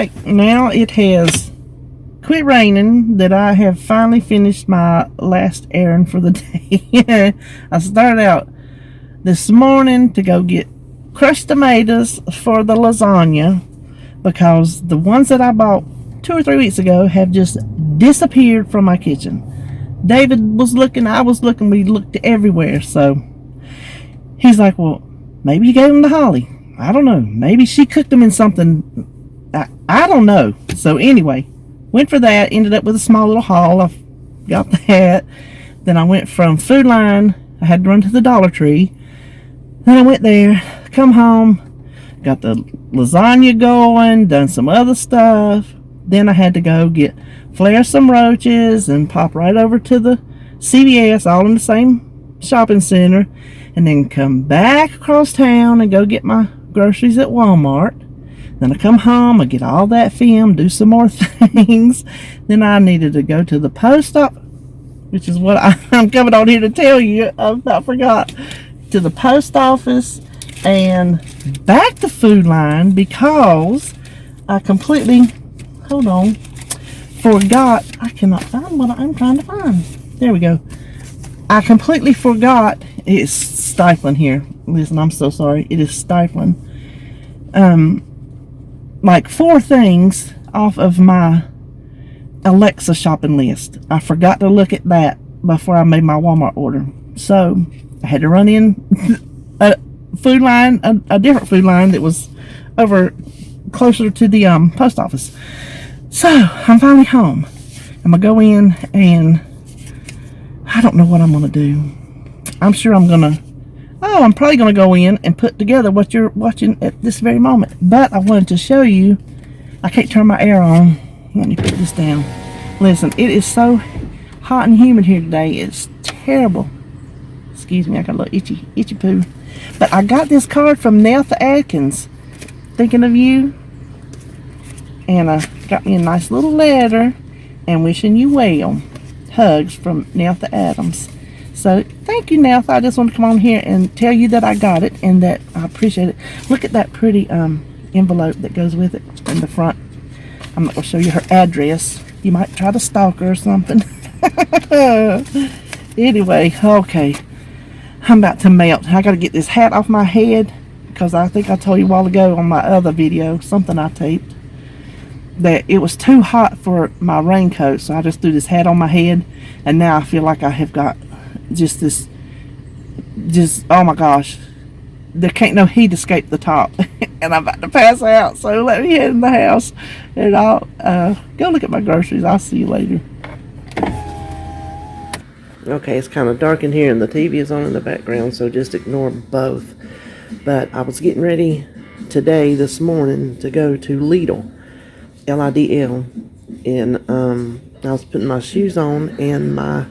like now it has quit raining, that I have finally finished my last errand for the day. I started out this morning to go get crushed tomatoes for the lasagna, because the ones that I bought 2 or 3 weeks ago have just disappeared from my kitchen. David was looking, I was looking, we looked everywhere. So he's like, well, maybe you gave them to Holly. I don't know. Maybe she cooked them in something. I don't know. So anyway, went for that. Ended up with a small little haul. I got that. Then I went from Food Line. I had to run to the Dollar Tree. Then I went there, come home, got the lasagna going, done some other stuff. Then I had to go flare some roaches and pop right over to the CVS, all in the same shopping center, and then come back across town and go get my groceries at Walmart. Then I come home, I get all that filmed, do some more things. Then I needed to go to the post office, which is what I'm coming on here to tell you. I forgot. To the post office and back to Food Line, because I completely, hold on, forgot. I cannot find what I'm trying to find. There we go. I completely forgot. It's stifling here. Listen, I'm so sorry. It is stifling. Like 4 things off of my Alexa shopping list. I forgot to look at that before I made my Walmart order. So I had to run in a Food Line, a different Food Line that was over closer to the post office. So I'm finally home. I'm gonna go in, and I don't know what I'm gonna do. I'm sure I'm probably gonna go in and put together what you're watching at this very moment. But I wanted to show you. I can't turn my air on. Let me put this down. Listen, it is so hot and humid here today. It's terrible. Excuse me, I got a little itchy poo. But I got this card from Neltha Atkins, thinking of you. And got me a nice little letter and wishing you well. Hugs from Neltha Adams. So thank you, Neltha. I just want to come on here and tell you that I got it and that I appreciate it. Look at that pretty envelope that goes with it in the front. I'm not going to show you her address. You might try to stalk her or something. Anyway, okay. I'm about to melt. I got to get this hat off my head, because I think I told you a while ago on my other video, something I taped, that it was too hot for my raincoat, so I just threw this hat on my head, and now I feel like I have got just oh my gosh, there can't no heat escape the top. And I'm about to pass out, so let me head in the house, and I'll go look at my groceries. I'll see you later. Okay, it's kind of dark in here and the TV is on in the background, so just ignore both. But I was getting ready this morning, to go to Lidl, Lidl, and I was putting my shoes on, and my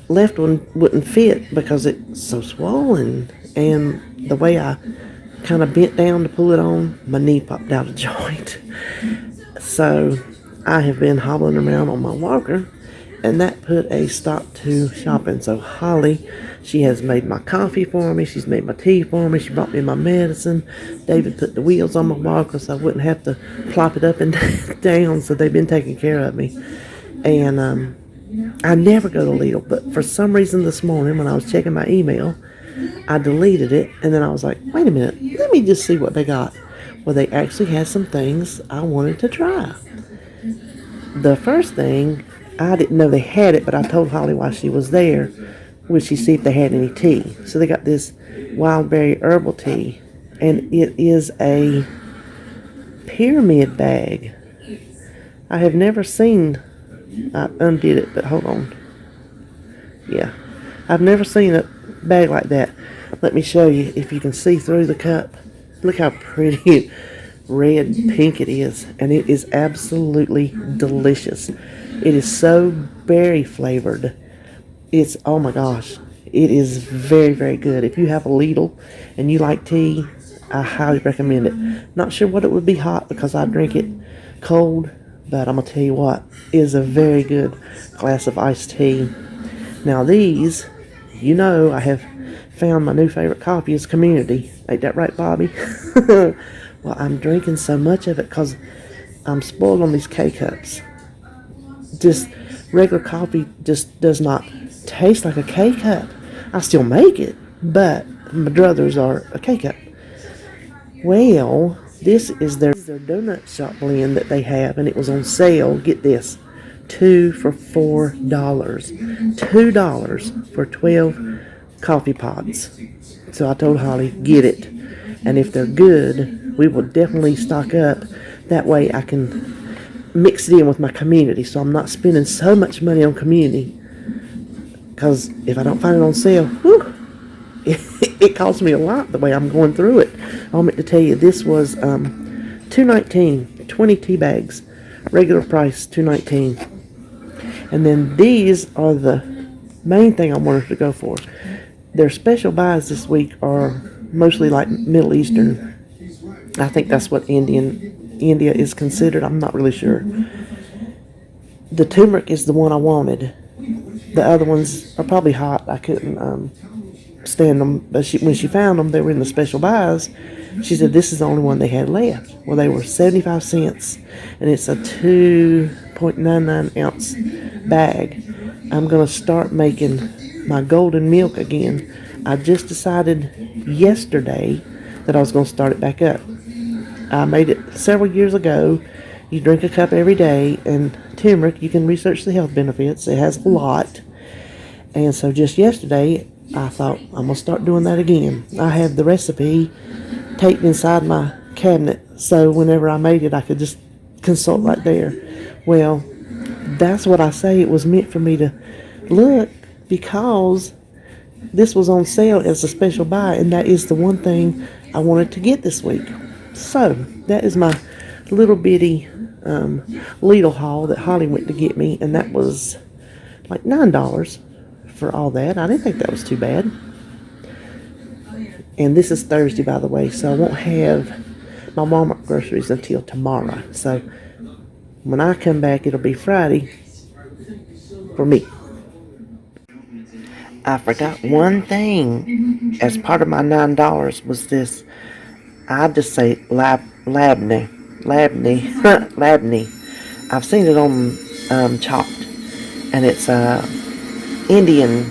left one wouldn't fit because it's so swollen, and the way I kind of bent down to pull it on, my knee popped out of joint. So I have been hobbling around on my walker, and that put a stop to shopping. So Holly, she has made my coffee for me. She's made my tea for me. She brought me my medicine. David put the wheels on my walker so I wouldn't have to plop it up and down. So they've been taking care of me. And I never go to Lidl, but for some reason this morning when I was checking my email, I deleted it, and then I was like, wait a minute, let me just see what they got. Well, they actually had some things I wanted to try. The first thing, I didn't know they had it, but I told Holly while she was there, would she see if they had any tea. So they got this wild berry herbal tea, and it is a pyramid bag. I have never seen, I undid it, but hold on. Yeah, I've never seen a bag like that. Let me show you if you can see through the cup. Look how pretty red pink it is, and it is absolutely delicious. It is so berry flavored. It's, oh my gosh, it is very, very good. If you have a Lidl and you like tea, I highly recommend it. Not sure what it would be hot because I drink it cold, but I'm gonna tell you what, it is a very good glass of iced tea. Now these, you know, I have found my new favorite coffee is Community. Ain't that right, Bobby? Well, I'm drinking so much of it because I'm spoiled on these K-Cups. Just regular coffee just does not taste like a K-Cup. I still make it, but my druthers are a K-Cup. Well, this is their donut shop blend that they have, and it was on sale. Get this, 2 for $4. $2 for 12 coffee pods. So I told Holly, get it. And if they're good, we will definitely stock up. That way I can mix it in with my community, so I'm not spending so much money on community. Because if I don't find it on sale, whew, it costs me a lot the way I'm going through it. I meant to tell you, this was $2.19, 20 tea bags, regular price $2.19. And then these are the main thing I wanted to go for. Their special buys this week are mostly like Middle Eastern. I think that's what India is considered. I'm not really sure. The turmeric is the one I wanted. The other ones are probably hot. I couldn't stand them. But when she found them, they were in the special buys. She said this is the only one they had left. Well, they were 75 cents. And it's a 2.99 ounce bag. I'm going to start making my golden milk again. I just decided yesterday that I was going to start it back up. I made it several years ago. You drink a cup every day, and turmeric, you can research the health benefits. It has a lot. And so just yesterday, I thought, I'm going to start doing that again. I have the recipe taped inside my cabinet, so whenever I made it, I could just consult right there. Well, that's what I say. It was meant for me to look, because this was on sale as a special buy, and that is the one thing I wanted to get this week. So that is my little bitty Lidl haul that Holly went to get me, and that was like $9 for all that. I didn't think that was too bad. And this is Thursday, by the way, so I won't have my Walmart groceries until tomorrow. So when I come back, it'll be Friday for me. I forgot one thing. As part of my $9 was this, I just say labneh. I've seen it on Chopped, and it's Indian.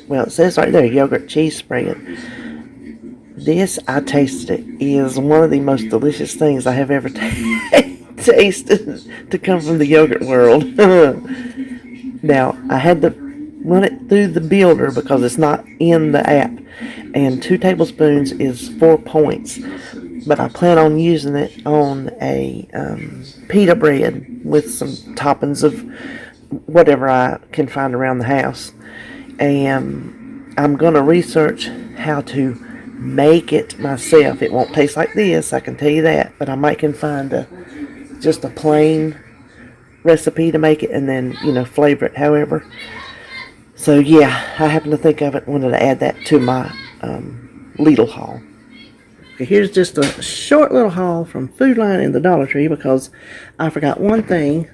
Well, it says right there, yogurt cheese spread. This, I tasted it, is one of the most delicious things I have ever tasted to come from the yogurt world. Now, I had to run it through the builder because it's not in the app, and 2 tablespoons is 4 points. But I plan on using it on a pita bread with some toppings of whatever I can find around the house. And I'm going to research how to make it myself. It won't taste like this, I can tell you that. But I might can find just a plain recipe to make it, and then, flavor it however. So yeah, I happened to think of it, wanted to add that to my Lidl haul. Okay, here's just a short little haul from Food Line and the Dollar Tree, because I forgot one thing.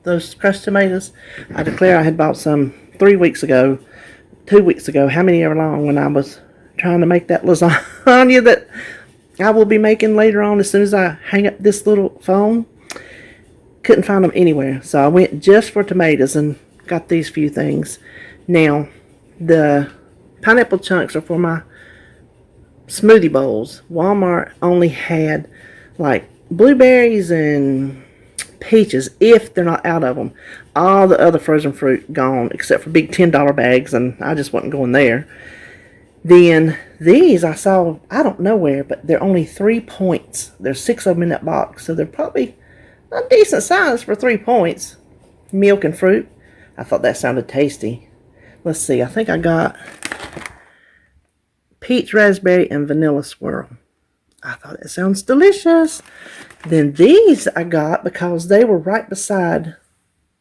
Those crushed tomatoes, I declare I had bought some 3 weeks ago, 2 weeks ago, how many ever long, when I was trying to make that lasagna that I will be making later on as soon as I hang up this little phone. Couldn't find them anywhere, so I went just for tomatoes and got these few things. Now, the pineapple chunks are for my smoothie bowls. Walmart only had like blueberries and peaches, if they're not out of them. All the other frozen fruit gone, except for big $10 bags, and I just wasn't going there. Then these I saw, I don't know where, but they're only 3 points. There's 6 of them in that box, so they're probably a decent size for 3 points. Milk and fruit. I thought that sounded tasty. Let's see, I think I got peach, raspberry, and vanilla swirl. I thought that sounds delicious. Then these I got because they were right beside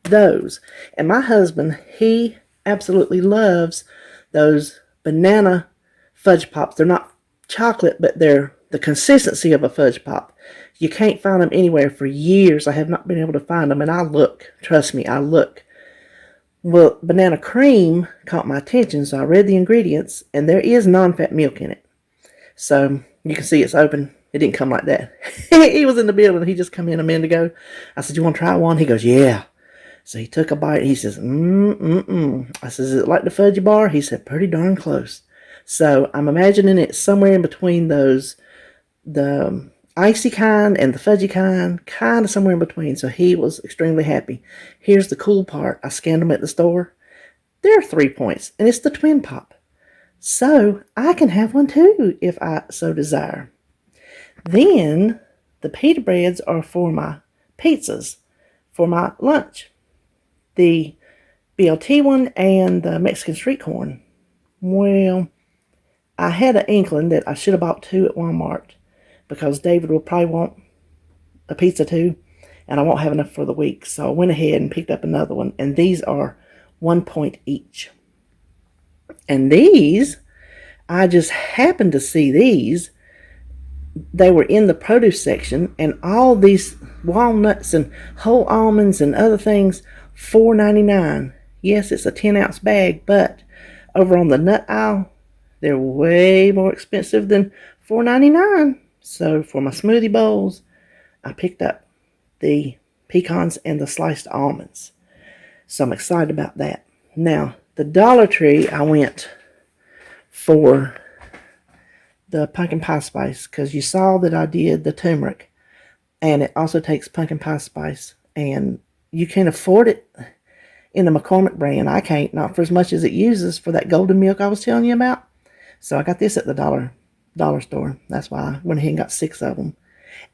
those. And my husband, he absolutely loves those banana fudge pops. They're not chocolate, but they're the consistency of a fudge pop. You can't find them anywhere. For years I have not been able to find them, and I look. Trust me, I look. Well, banana cream caught my attention, so I read the ingredients, and there is non-fat milk in it. So you can see it's open It didn't come like that. He was in the building. He just come in a minute ago. I said, you want to try one? He goes, yeah. So he took a bite. He says, I says, is it like the fudgy bar? He said, pretty darn close. So I'm imagining it somewhere in between those, the icy kind and the fudgy kind of somewhere in between. So he was extremely happy. Here's the cool part. I scanned them at the store. They're 3 points, and it's the twin pop. So I can have one too if I so desire. Then the pita breads are for my pizzas, for my lunch. The BLT one and the Mexican street corn. Well, I had an inkling that I should have bought 2 at Walmart because David will probably want a pizza too, and I won't have enough for the week. So I went ahead and picked up another one, and these are 1 point each. And these, I just happened to see these. They were in the produce section, and all these walnuts and whole almonds and other things, $4.99. Yes, it's a 10-ounce bag, but over on the nut aisle, they're way more expensive than $4.99. So for my smoothie bowls, I picked up the pecans and the sliced almonds. So I'm excited about that. Now, the Dollar Tree, I went for the pumpkin pie spice because you saw that I did the turmeric, and it also takes pumpkin pie spice, and you can afford it in the McCormick brand. I can't, not for as much as it uses for that golden milk I was telling you about. So I got this at the dollar store. That's why I went ahead and got 6 of them.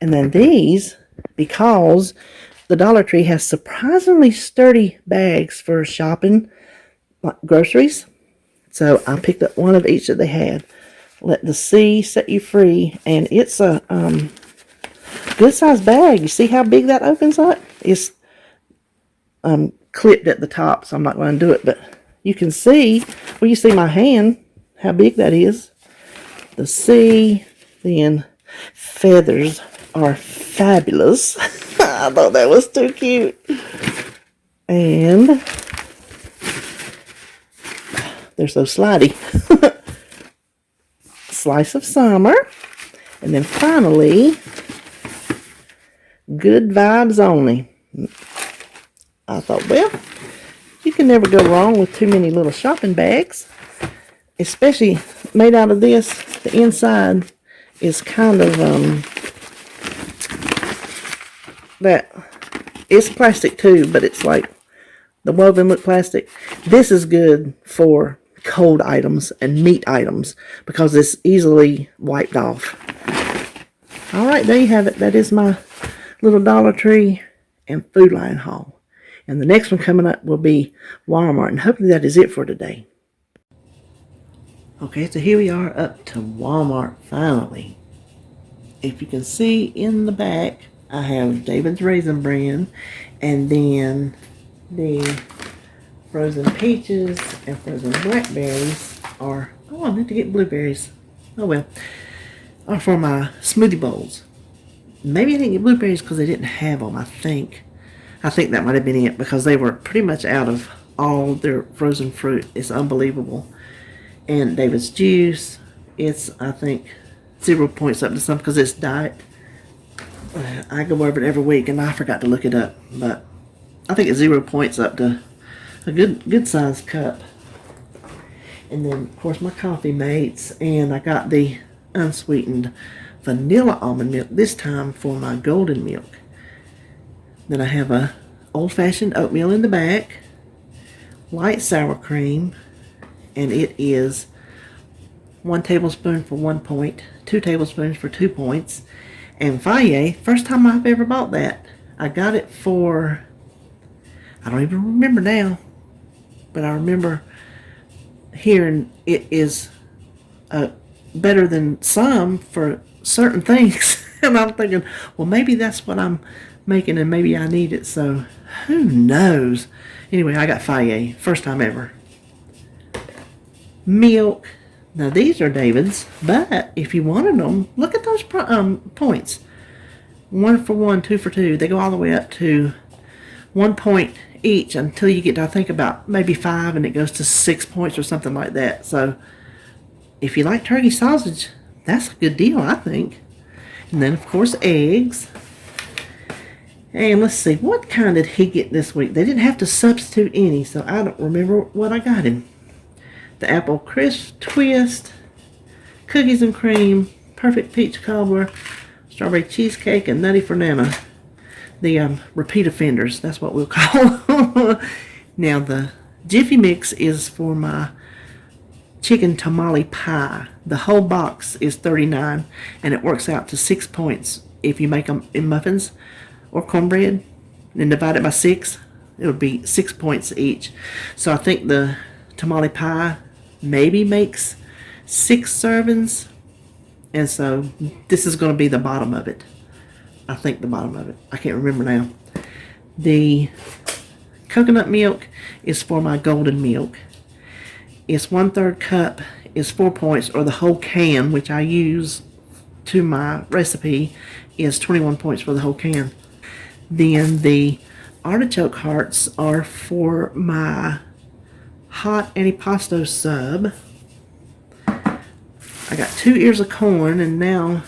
And then these, because the Dollar Tree has surprisingly sturdy bags for shopping, like groceries. So I picked up one of each that they had. Let the sea set you free. And it's a good sized bag. You see how big that opens up? It's clipped at the top, so I'm not going to do it. But you can see, well, you see my hand, how big that is. The sea, then feathers are fabulous. I thought that was too cute. And they're so slidey. Slice of summer. And then finally, good vibes only. I thought, well, you can never go wrong with too many little shopping bags. Especially made out of this. The inside is kind of, that, it's plastic too, but it's like the woven look plastic. This is good for cold items and meat items because it's easily wiped off. All right, there you have it. That is my little Dollar Tree and Food Line haul. And the next one coming up will be Walmart. And hopefully that is it for today. Okay, so here we are up to Walmart finally. If you can see in the back, I have David's Raisin Bran, and then the frozen peaches and frozen blackberries are, oh, I need to get blueberries. Oh well, are for my smoothie bowls. Maybe I didn't get blueberries because they didn't have them, I think. I think that might have been it because they were pretty much out of all their frozen fruit. It's unbelievable. And David's juice, it's, I think, 0 points up to some because it's diet. I go over it every week and I forgot to look it up, but I think it's 0 points up to a good sized cup. And then of course my coffee mates, and I got the unsweetened vanilla almond milk this time for my golden milk. Then I have a old-fashioned oatmeal in the back, light sour cream, and it is 1 tablespoon for 1 point, 2 tablespoons for 2 points. And Faye, first time I've ever bought that. I got it for, I don't even remember now, but I remember hearing it is better than some for certain things. And I'm thinking, well, maybe that's what I'm making and maybe I need it. So who knows? Anyway, I got Faye, first time ever. Milk. Now these are David's, but if you wanted them, look at those points. 1 for 1, 2 for 2. They go all the way up to 1 point each until you get to, I think, about maybe 5, and it goes to 6 points or something like that. So if you like turkey sausage, that's a good deal, I think. And then, of course, eggs. And let's see, what kind did he get this week? They didn't have to substitute any, so I don't remember what I got him. The apple crisp twist, cookies and cream, perfect peach cobbler, strawberry cheesecake, and nutty banana. The repeat offenders, that's what we'll call them. Now, the Jiffy Mix is for my chicken tamale pie. The whole box is $39, and it works out to 6 points if you make them in muffins or cornbread, and divide it by 6, it would be 6 points each. So I think the tamale pie maybe makes 6 servings, and so this is going to be the bottom of it. I think the bottom of it. I can't remember now. The coconut milk is for my golden milk. It's 1/3 cup is 4 points, or the whole can, which I use to my recipe, is 21 points for the whole can. Then the artichoke hearts are for my hot antipasto sub. I got 2 ears of corn, and now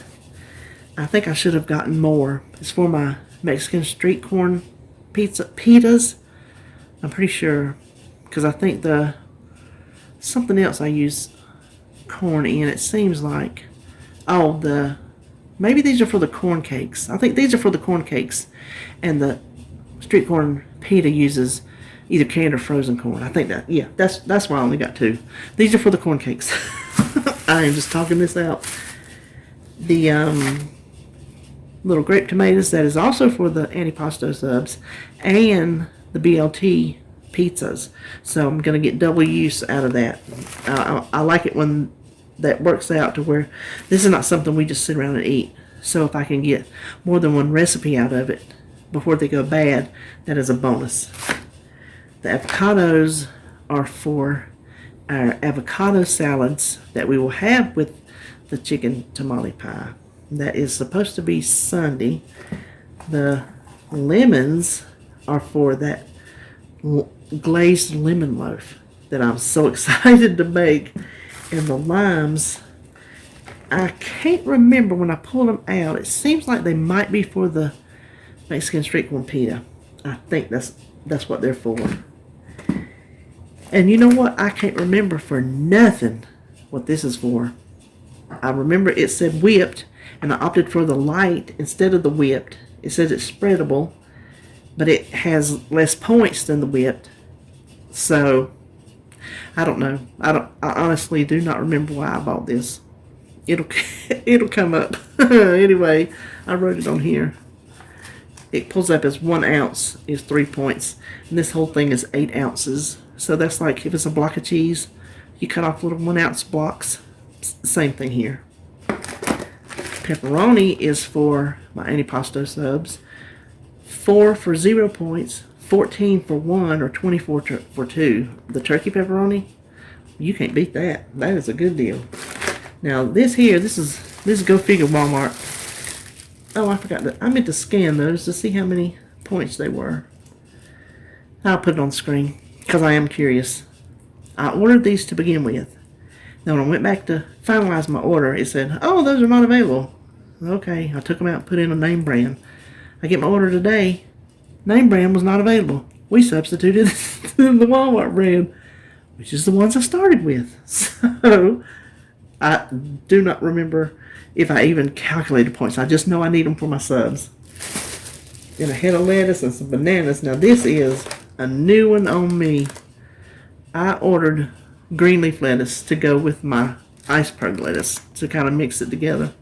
I think I should have gotten more. It's for my Mexican street corn pitas. I'm pretty sure, because I think the something else I use corn in, it seems like, maybe these are for the corn cakes. I think these are for the corn cakes, and the street corn pita uses either canned or frozen corn. I think that, yeah, that's why I only got 2. These are for the corn cakes. I am just talking this out. The little grape tomatoes, that is also for the antipasto subs and the BLT pizzas. So I'm going to get double use out of that. I like it when that works out to where this is not something we just sit around and eat. So if I can get more than one recipe out of it before they go bad, that is a bonus. The avocados are for our avocado salads that we will have with the chicken tamale pie. That is supposed to be Sunday. The lemons are for that glazed lemon loaf that I'm so excited to make. And the limes, I can't remember when I pulled them out. It seems like they might be for the Mexican street corn pita. I think that's what they're for. And you know what? I can't remember for nothing what this is for. I remember it said whipped, and I opted for the light instead of the whipped. It says it's spreadable, but it has less points than the whipped. So I don't know. I honestly do not remember why I bought this. It'll come up. Anyway, I wrote it on here. It pulls up as 1 ounce is 3 points, and this whole thing is 8 ounces. So that's like if it's a block of cheese, you cut off little 1 ounce blocks. Same thing here. Pepperoni is for my antipasto subs. 4 for 0 points, 14 for 1, or 24 for 2. The turkey pepperoni, you can't beat that. That is a good deal. Now this is go figure Walmart. Oh, I forgot that. I meant to scan those to see how many points they were. I'll put it on the screen because I am curious. I ordered these to begin with. Now when I went back to finalize my order, it said, oh, those are not available. Okay, I took them out and put in a name brand. I get my order today. Name brand was not available. We substituted the Walmart brand, which is the ones I started with. So I do not remember if I even calculated points. I just know I need them for my subs. Then a head of lettuce and some bananas. Now this is a new one on me. I ordered green leaf lettuce to go with my iceberg lettuce to kind of mix it together.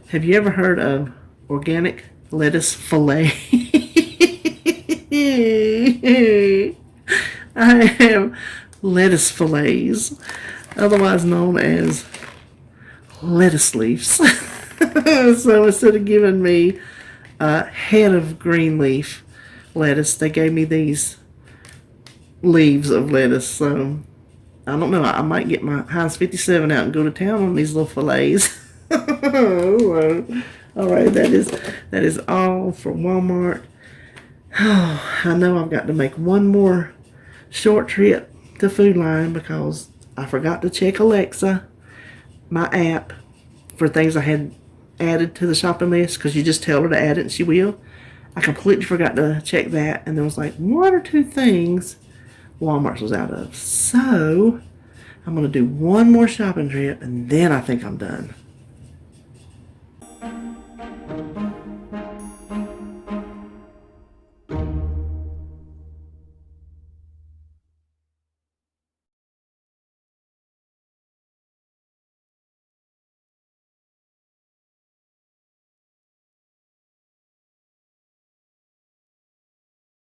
Have you ever heard of organic lettuce fillet? I have lettuce fillets, otherwise known as lettuce leaves. So instead of giving me a head of green leaf lettuce, they gave me these leaves of lettuce. So I don't know, I might get my Heinz 57 out and go to town on these little fillets. Alright, that is all for Walmart. Oh, I know I've got to make one more short trip to Food Line because I forgot to check Alexa, my app, for things I had added to the shopping list because you just tell her to add it and she will. I completely forgot to check that, and there was like 1 or 2 things Walmart's was out of. So I'm going to do one more shopping trip, and then I think I'm done.